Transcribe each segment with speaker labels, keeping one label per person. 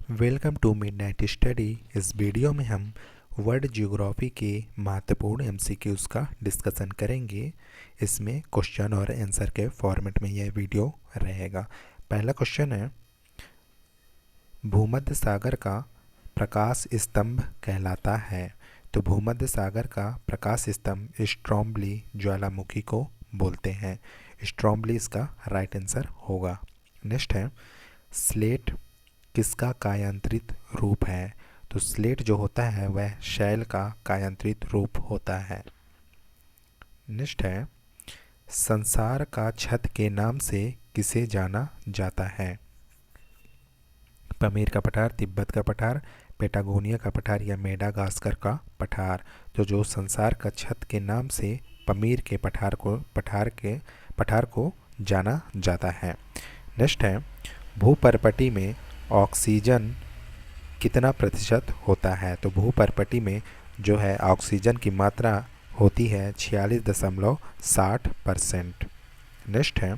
Speaker 1: Welcome to midnight study. इस video में हम वर्ल्ड ज्योग्राफी के महत्वपूर्ण एमसीक्यूज़ का डिस्कशन करेंगे। इसमें क्वेश्चन और आंसर के फॉर्मेट में यह वीडियो रहेगा। पहला क्वेश्चन है, भूमध्य सागर का प्रकाश स्तंभ कहलाता है। तो भूमध्य सागर का प्रकाश स्तंभ स्ट्रोम्बली ज्वालामुखी को बोलते हैं। स्ट्रोम्बली इसका राइट आंसर होगा। नेक्स्ट है, स्लेट किसका कायांतरित रूप है। तो स्लेट जो होता है वह शैल का कायांतरित रूप होता है। नेक्स्ट है, संसार का छत के नाम से किसे जाना जाता है। पमीर का पठार, तिब्बत का पठार, पेटागोनिया का पठार या मेडागास्कर का पठार। तो जो संसार का छत के नाम से पमीर के पठार को जाना जाता है। नेक्स्ट है, भूपर्पटी में ऑक्सीजन कितना प्रतिशत होता है। तो भूपर्पटी में जो है ऑक्सीजन की मात्रा होती है 46.60%। नेक्स्ट है,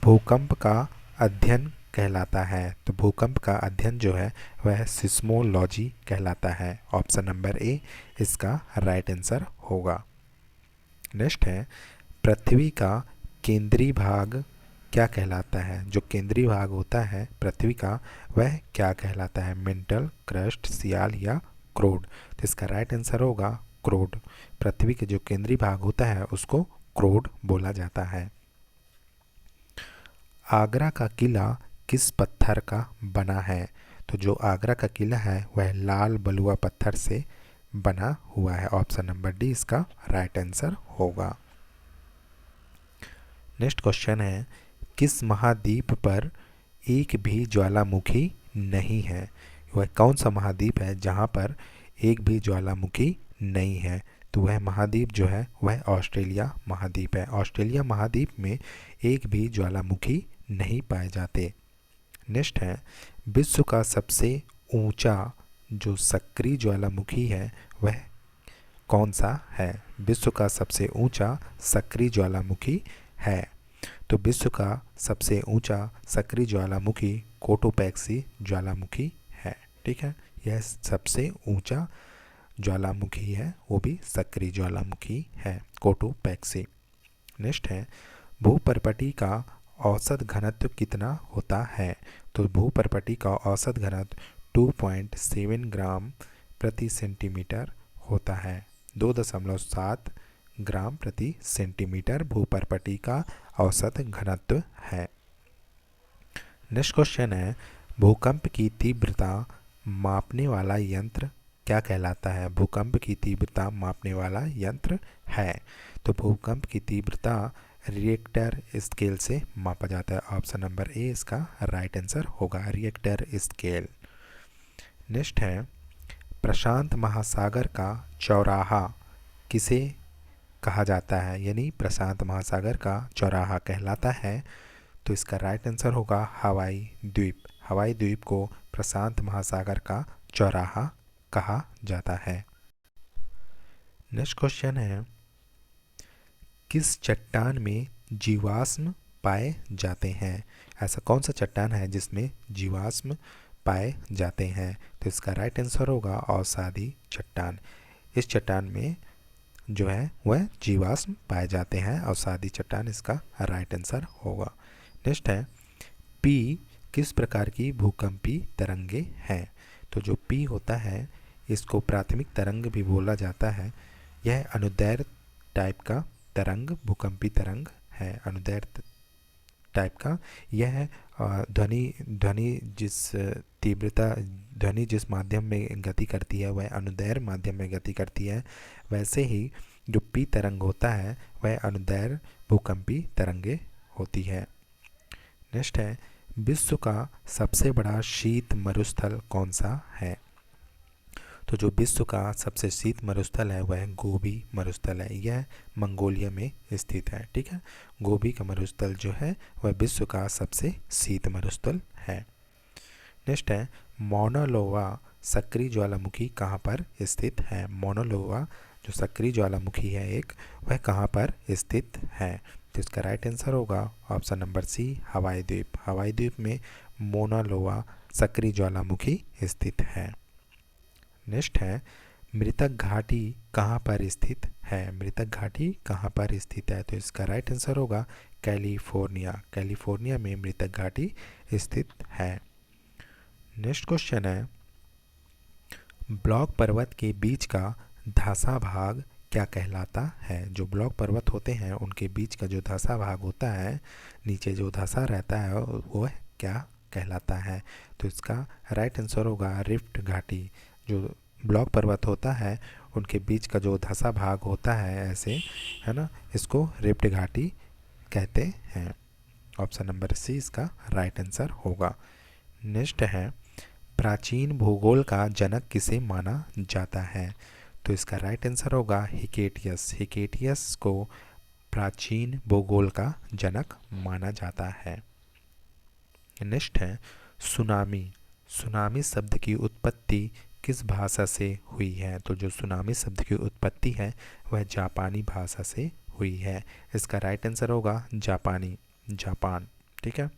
Speaker 1: भूकंप का अध्ययन कहलाता है। तो भूकंप का अध्ययन जो है वह सिस्मोलॉजी कहलाता है। ऑप्शन नंबर ए इसका राइट आंसर होगा। नेक्स्ट है, पृथ्वी का केंद्रीय भाग क्या कहलाता है। जो केंद्रीय भाग होता है पृथ्वी का वह क्या कहलाता है। मेंटल, क्रस्ट, सियाल या क्रोड। तो इसका राइट आंसर होगा क्रोड। पृथ्वी के जो केंद्रीय भाग होता है उसको क्रोड बोला जाता है। आगरा का किला किस पत्थर का बना है। तो जो आगरा का किला है वह लाल बलुआ पत्थर से बना हुआ है। ऑप्शन नंबर डी इसका राइट आंसर होगा। नेक्स्ट क्वेश्चन है, किस महाद्वीप पर एक भी ज्वालामुखी नहीं है। वह कौन सा महाद्वीप है जहाँ पर एक भी ज्वालामुखी नहीं है। तो वह महाद्वीप जो है वह ऑस्ट्रेलिया महाद्वीप है। ऑस्ट्रेलिया महाद्वीप में एक भी ज्वालामुखी नहीं पाए जाते। नेक्स्ट है, विश्व का सबसे ऊंचा जो सक्रिय ज्वालामुखी है वह कौन सा है। विश्व का सबसे ऊंचा सक्रिय ज्वालामुखी है। तो विश्व का सबसे ऊंचा सक्रिय ज्वालामुखी कोटोपैक्सी ज्वालामुखी है। ठीक है, यह सबसे ऊंचा ज्वालामुखी है, वो भी सक्रिय ज्वालामुखी है, कोटोपैक्सी। नेक्स्ट है, भूपर्पटी का औसत घनत्व कितना होता है। तो भूपर्पटी का औसत घनत्व 2.7 ग्राम प्रति सेंटीमीटर होता है। 2.7 ग्राम प्रति सेंटीमीटर भूपर्पटी का औसत घनत्व है। नेक्स्ट क्वेश्चन है, भूकंप की तीव्रता मापने वाला यंत्र क्या कहलाता है। भूकंप की तीव्रता मापने वाला यंत्र है। तो भूकंप की तीव्रता रिएक्टर स्केल से मापा जाता है। ऑप्शन नंबर ए इसका राइट आंसर होगा, रिएक्टर स्केल। नेक्स्ट है, प्रशांत महासागर का चौराहा किसे कहा जाता है, यानी प्रशांत महासागर का चौराहा कहलाता है। तो इसका राइट आंसर होगा हवाई द्वीप। हवाई द्वीप को प्रशांत महासागर का चौराहा कहा जाता है। नेक्स्ट क्वेश्चन है, किस चट्टान में जीवाश्म पाए जाते हैं। ऐसा कौन सा चट्टान है जिसमें जीवाश्म पाए जाते हैं। तो इसका राइट आंसर होगा औसादी चट्टान। इस चट्टान में जो है वह जीवाश्म पाए जाते हैं। औसादी चट्टान इसका राइट आंसर होगा। नेक्स्ट है, पी किस प्रकार की भूकंपी तरंगे हैं। तो जो पी होता है इसको प्राथमिक तरंग भी बोला जाता है। यह अनुदैर्घ्य टाइप का तरंग भूकंपी तरंग है। अनुदैर्घ्य टाइप का यह ध्वनि जिस माध्यम में गति करती है वह अनुदैर्घ्य माध्यम में गति करती है। वैसे ही जो पी तरंग होता है वह अनुदैर्घ्य भूकंपी तरंगे होती है। नेक्स्ट है, विश्व का सबसे बड़ा शीत मरुस्थल कौन सा है। तो जो विश्व का सबसे शीत मरुस्थल है वह गोबी मरुस्थल है। यह मंगोलिया में स्थित है। ठीक है, गोबी का मरुस्थल जो है वह विश्व का सबसे शीत मरुस्थल है। नेक्स्ट है, मौना लोवा सक्रिय ज्वालामुखी कहाँ पर स्थित है। मौना लोवा जो सक्रिय ज्वालामुखी है एक, वह कहाँ पर स्थित है। तो इसका राइट आंसर होगा ऑप्शन नंबर सी हवाई द्वीप। हवाई द्वीप में मोना लोआ सक्रिय ज्वालामुखी स्थित है। नेक्स्ट है, मृतक घाटी कहाँ पर स्थित है? मृतक घाटी कहाँ पर स्थित है? तो इसका राइट आंसर होगा कैलिफोर्निया। कैलिफोर्निया में मृतक घाटी स्थित है। नेक्स्ट क्वेश्चन है, ब्लॉक पर्वत के बीच का धंसा भाग क्या कहलाता है? जो ब्लॉक पर्वत होते हैं उनके बीच का जो धंसा भाग होता है, नीचे जो धंसा रहता है, वो क्या कहलाता है? तो इसका राइट आंसर होगा रिफ्ट घाटी। जो ब्लॉक पर्वत होता है उनके बीच का जो धंसा भाग होता है ऐसे, है ना, इसको रिफ्ट घाटी कहते हैं। ऑप्शन नंबर सी इसका राइट आंसर होगा। नेक्स्ट है, प्राचीन भूगोल का जनक किसे माना जाता है? तो इसका राइट आंसर होगा हिकेटियस। हिकेटियस को प्राचीन भूगोल का जनक माना जाता है। नेक्स्ट है, सुनामी। सुनामी शब्द की उत्पत्ति किस भाषा से हुई है? तो जो सुनामी शब्द की उत्पत्ति है वह जापानी भाषा से हुई है। इसका राइट आंसर होगा जापानी, जापान। ठीक है।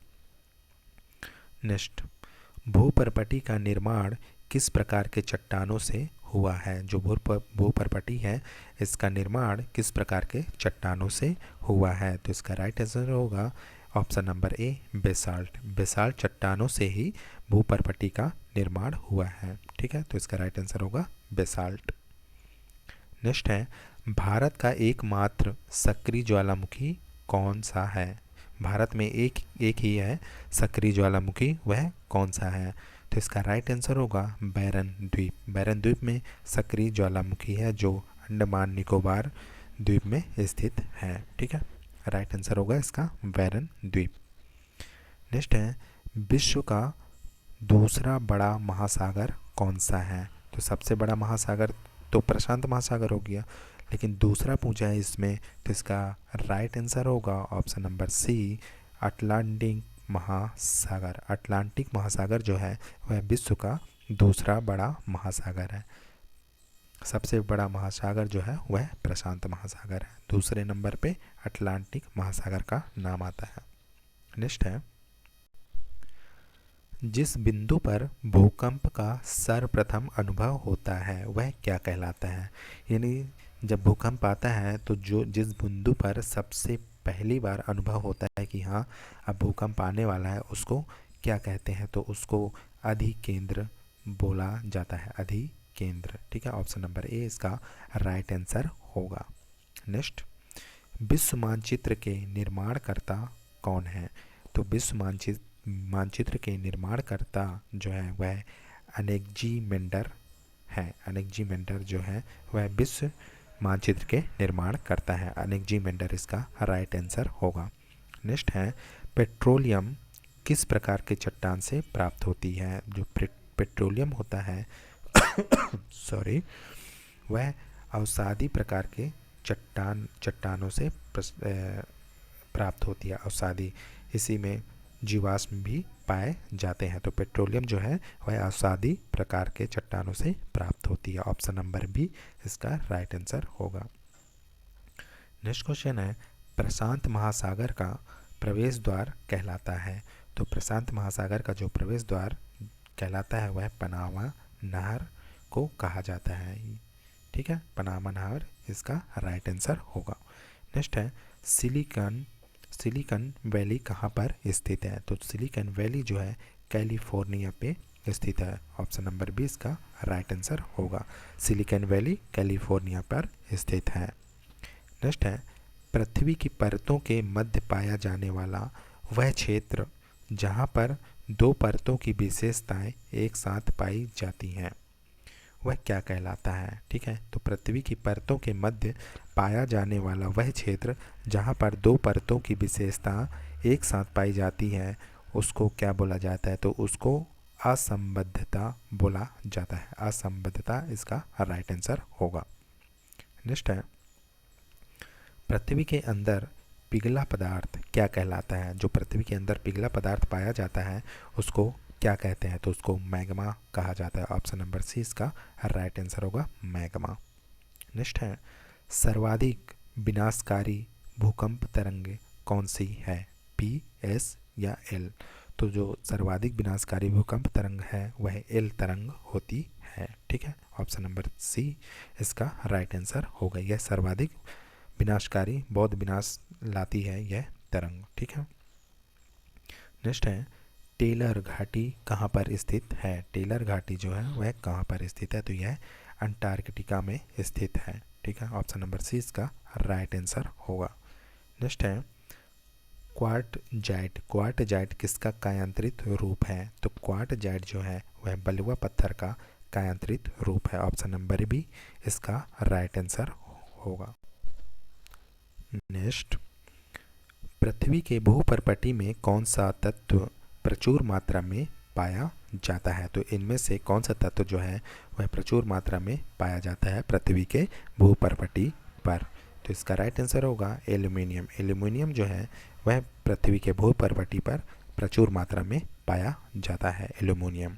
Speaker 1: नेक्स्ट, भूपर्पटी का निर्माण किस प्रकार के चट्टानों से हुआ है? जो भूपर्पटी है इसका निर्माण किस प्रकार के चट्टानों से हुआ है? तो इसका राइट आंसर होगा option number A basalt. Basalt चट्टानों से ही भूपर्पटी का निर्माण हुआ है। ठीक है, तो इसका राइट आंसर होगा बेसाल्ट। नेक्स्ट है, भारत का एकमात्र सक्रिय ज्वालामुखी कौन सा है? भारत में एक ही है सक्रिय ज्वालामुखी, वह कौन सा है? तो इसका राइट आंसर होगा बैरन द्वीप। बैरन द्वीप में सक्रिय ज्वालामुखी है जो अंडमान निकोबार द्वीप में स्थित है। ठीक है, राइट आंसर होगा इसका बैरन द्वीप। नेक्स्ट है, विश्व का दूसरा बड़ा महासागर कौन सा है? तो सबसे बड़ा महासागर तो प्रशांत महासागर हो गया, लेकिन दूसरा पूछा है इसमें, तो इसका राइट आंसर होगा ऑप्शन नंबर सी अटलांटिक महासागर। अटलांटिक महासागर जो है वह विश्व का दूसरा बड़ा महासागर है। सबसे बड़ा महासागर जो है वह प्रशांत महासागर है, दूसरे नंबर पे अटलांटिक महासागर का नाम आता है। नेक्स्ट है, जिस बिंदु पर भूकंप का सर्वप्रथम अनुभव होता है वह क्या कहलाता है? यानी जब भूकंप आता है तो जो जिस बिंदु पर सबसे पहली बार अनुभव होता है कि हाँ अब भूकंप आने वाला है, उसको क्या कहते हैं? तो उसको अधिकेंद्र बोला जाता है, अधिकेंद्र। ठीक है, ऑप्शन नंबर ए इसका राइट आंसर होगा। नेक्स्ट, विश्व मानचित्र के निर्माणकर्ता कौन है? तो विश्व मानचित्र के निर्माणकर्ता जो है वह अनेक्जीमेंडर है। अनेक्जीमेंडर जो है वह विश्व मानचित्र के निर्माण करता है। अनेक्जीमेंडर इसका राइट आंसर होगा। नेक्स्ट है, पेट्रोलियम किस प्रकार के चट्टान से प्राप्त होती है? जो पेट्रोलियम होता है सॉरी, वह अवसादी प्रकार के चट्टानों से प्राप्त होती है। अवसादी, इसी में जीवाश्म भी पाए जाते हैं। तो पेट्रोलियम जो है वह अवसादी प्रकार के चट्टानों से प्राप्त होती है। ऑप्शन नंबर बी इसका राइट आंसर होगा। नेक्स्ट क्वेश्चन है, प्रशांत महासागर का प्रवेश द्वार कहलाता है? तो प्रशांत महासागर का जो प्रवेश द्वार कहलाता है वह पनामा नहर को कहा जाता है। ठीक है, पनामा नहर इसका राइट आंसर होगा। नेक्स्ट है, सिलिकॉन वैली कहाँ पर स्थित है? तो सिलिकॉन वैली जो है कैलिफोर्निया पे स्थित है। ऑप्शन नंबर बी इसका राइट आंसर होगा। सिलिकॉन वैली कैलिफोर्निया पर स्थित है। नेक्स्ट है, पृथ्वी की परतों के मध्य पाया जाने वाला वह क्षेत्र जहाँ पर दो परतों की विशेषताएं एक साथ पाई जाती हैं वह क्या कहलाता है? ठीक है, तो पृथ्वी की परतों के मध्य पाया जाने वाला वह क्षेत्र जहाँ पर दो परतों की विशेषता एक साथ पाई जाती है उसको क्या बोला जाता है? तो उसको असंबद्धता बोला जाता है। असंबद्धता इसका राइट आंसर होगा। नेक्स्ट है, पृथ्वी के अंदर पिघला पदार्थ क्या कहलाता है? जो पृथ्वी के अंदर पिघला पदार्थ पाया जाता है उसको क्या कहते हैं? तो उसको मैग्मा कहा जाता है। ऑप्शन नंबर सी इसका राइट आंसर होगा मैग्मा। नेक्स्ट है, सर्वाधिक विनाशकारी भूकंप तरंग कौन सी है? पी, एस या एल? तो जो सर्वाधिक विनाशकारी भूकंप तरंग है वह एल तरंग होती है। ठीक है, ऑप्शन नंबर सी इसका राइट आंसर होगा। यह सर्वाधिक विनाशकारी, बहुत विनाश लाती है यह तरंग। ठीक है, नेक्स्ट है टेलर घाटी कहाँ पर स्थित है। टेलर घाटी जो है वह कहाँ पर स्थित है, तो यह अंटार्कटिका में स्थित है। ठीक है, ऑप्शन नंबर सी इसका राइट आंसर होगा। नेक्स्ट है क्वार्टजाइट। क्वार्टजाइट किसका कायांतरित रूप है, तो क्वार्टजाइट जो है वह बलुआ पत्थर का कायांतरित रूप है। ऑप्शन नंबर बी इसका राइट आंसर होगा। नेक्स्ट, पृथ्वी के भूपर्पटी में कौन सा तत्व प्रचुर मात्रा में पाया जाता है, तो इनमें से कौन सा तत्व जो है वह प्रचुर मात्रा में पाया जाता है पृथ्वी के भूपर्पटी पर, तो इसका राइट आंसर होगा एल्यूमिनियम। एल्यूमिनियम जो है वह पृथ्वी के भूपर्पटी पर प्रचुर मात्रा में पाया जाता है, एल्यूमिनियम।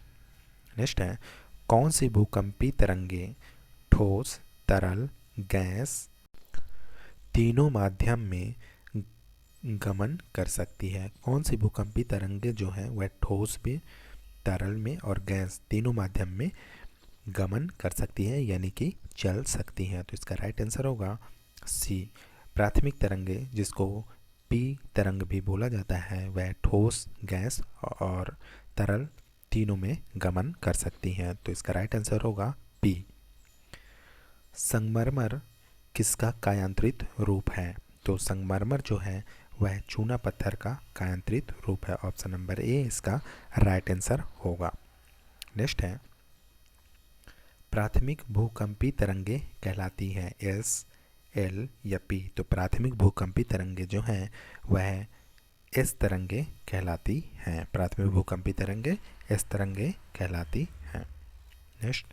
Speaker 1: नेक्स्ट है कौन सी भूकंपी तरंगे ठोस, तरल, गैस तीनों माध्यम में गमन कर सकती है। कौन सी भूकंपी तरंगे जो है वह ठोस में, तरल में और गैस तीनों माध्यम में गमन कर सकती है, यानी कि चल सकती हैं, तो इसका राइट आंसर होगा सी। प्राथमिक तरंगे जिसको पी तरंग भी बोला जाता है वह ठोस, गैस और तरल तीनों में गमन कर सकती हैं, तो इसका राइट आंसर होगा पी। संगमरमर किसका कायांतरित रूप है, तो संगमरमर जो है वह चूना पत्थर का कायांतरित रूप है। ऑप्शन नंबर ए इसका राइट आंसर होगा। नेक्स्ट है प्राथमिक भूकंपी तरंगे कहलाती हैं एस, एल या पी, तो प्राथमिक भूकंपी तरंगे जो हैं वह एस तरंगे कहलाती हैं। प्राथमिक भूकंपी तरंगे एस तरंगे कहलाती हैं। नेक्स्ट,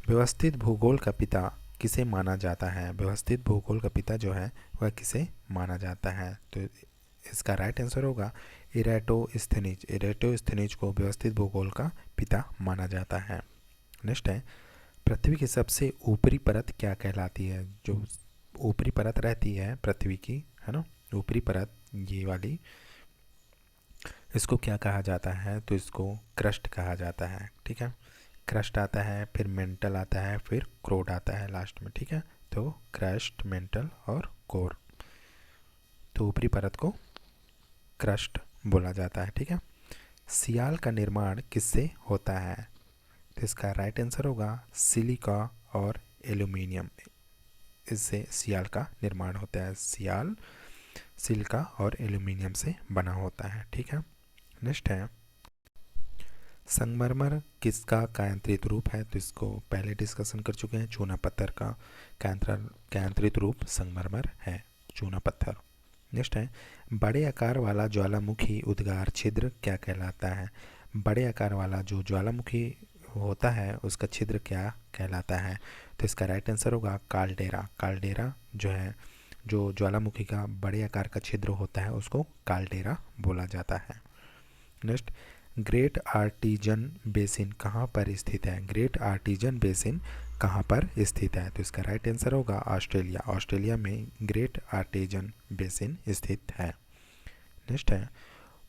Speaker 1: व्यवस्थित भूगोल का पिता किसे माना जाता है। व्यवस्थित भूगोल का पिता जो है वह किसे माना जाता है, तो इसका राइट आंसर होगा इरेटोस्थेनीज। इरेटोस्थेनीज को व्यवस्थित भूगोल का पिता माना जाता है। नेक्स्ट है पृथ्वी की सबसे ऊपरी परत क्या कहलाती है। जो ऊपरी परत रहती है पृथ्वी की, है ना, ऊपरी परत ये वाली, इसको क्या कहा जाता है, तो इसको क्रस्ट कहा जाता है। ठीक है, क्रस्ट आता है, फिर मेंटल आता है, फिर क्रोड आता है लास्ट में। ठीक है, तो क्रस्ट, मेंटल और कोर, तो ऊपरी परत को क्रस्ट बोला जाता है। ठीक है, सियाल का निर्माण किससे होता है, तो इसका राइट आंसर होगा सिलिका और एल्यूमिनियम, इससे सियाल का निर्माण होता है। सियाल सिलिका और एल्यूमिनियम से बना होता है। ठीक है, नेक्स्ट है संगमरमर किसका कायांतरित रूप है, तो इसको पहले डिस्कशन कर चुके हैं। चूना पत्थर का कायांतरित रूप संगमरमर है, चूना पत्थर। नेक्स्ट है बड़े आकार वाला ज्वालामुखी उद्गार छिद्र क्या कहलाता है। बड़े आकार वाला जो ज्वालामुखी होता है उसका छिद्र क्या कहलाता है, तो इसका राइट आंसर होगा काल्डेरा। काल्डेरा जो है, जो ज्वालामुखी का बड़े आकार का छिद्र होता है उसको काल्डेरा बोला जाता है। नेक्स्ट, ग्रेट आर्टिजन बेसिन कहाँ पर स्थित है। ग्रेट आर्टिजन बेसिन कहाँ पर स्थित है, तो इसका राइट आंसर होगा ऑस्ट्रेलिया। ऑस्ट्रेलिया में ग्रेट आर्टिजन बेसिन स्थित है। नेक्स्ट है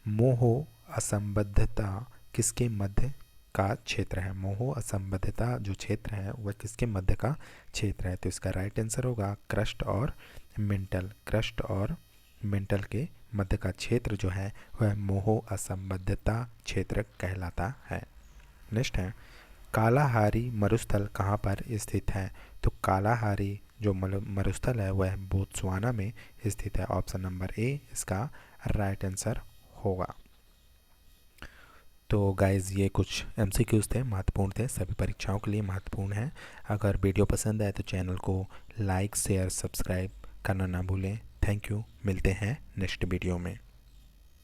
Speaker 1: मोहो असंबद्धता किसके मध्य का क्षेत्र है। मोहो असंबद्धता जो क्षेत्र है वह किसके मध्य का क्षेत्र है, तो इसका राइट आंसर होगा क्रस्ट और मेंटल। क्रस्ट और मेंटल के मध्य का क्षेत्र जो है वह मोहो असंबद्धता क्षेत्र कहलाता है। नेक्स्ट है कालाहारी मरुस्थल कहाँ पर स्थित है, तो कालाहारी जो मरुस्थल है वह बोत्सवाना में स्थित है। ऑप्शन नंबर ए इसका राइट आंसर होगा। तो गाइज़ ये कुछ MCQs थे, महत्वपूर्ण थे, सभी परीक्षाओं के लिए महत्वपूर्ण है। अगर वीडियो पसंद आए तो चैनल को लाइक, शेयर, सब्सक्राइब करना ना भूलें। थैंक यू, मिलते हैं नेक्स्ट वीडियो में।